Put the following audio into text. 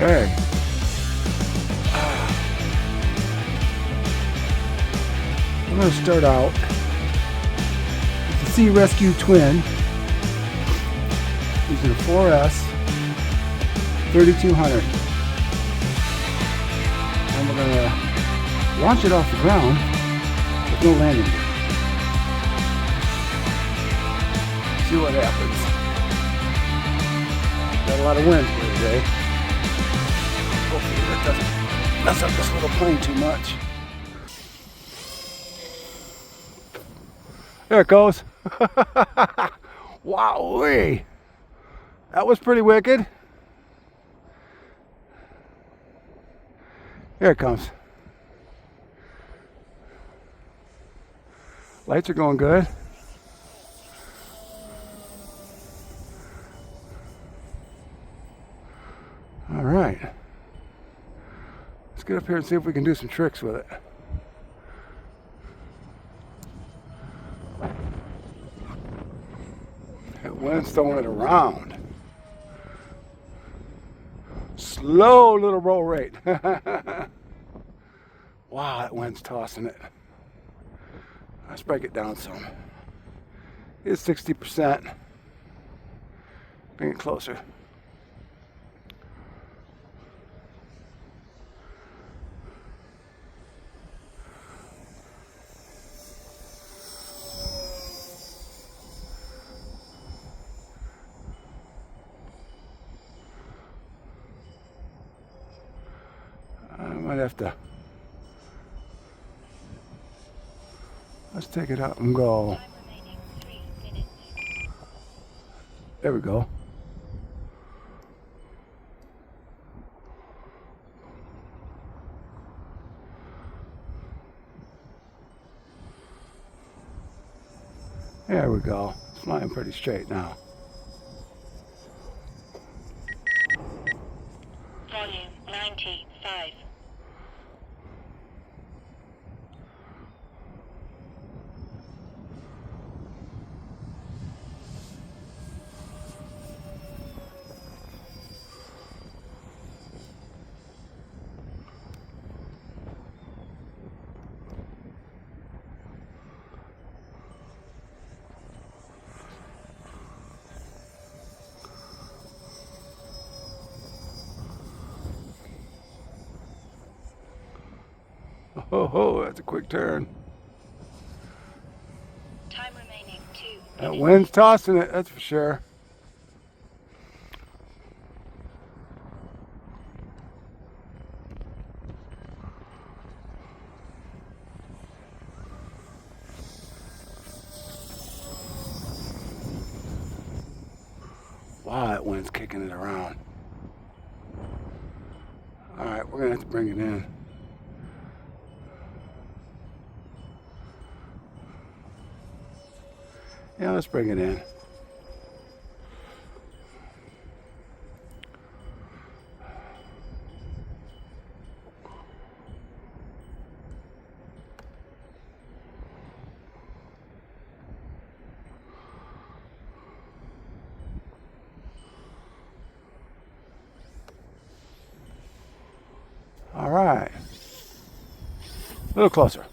Okay. I'm going to start out with the Sea Rescue Twin using a 4S 3200. And we're going to launch it off the ground with no landing gear. See what happens. Got a lot of wind here today. Hopefully that doesn't mess up this little plane too much. There it goes. Wowee! That was pretty wicked. Here it comes. Lights are going good. All right. Let's get up here and see if we can do some tricks with it. That wind's throwing it around. Slow little roll rate. Wow, that wind's tossing it. Let's break it down some. It's 60%. Bring it closer. I might have to. Let's take it out and go. There we go. There we go. It's flying pretty straight now. Volume 95. Oh, that's a quick turn. Time remaining 2 minutes. That wind's tossing it, that's for sure. Wow, that wind's kicking it around. All right, we're gonna have to bring it in. Yeah, let's bring it in. All right. A little closer.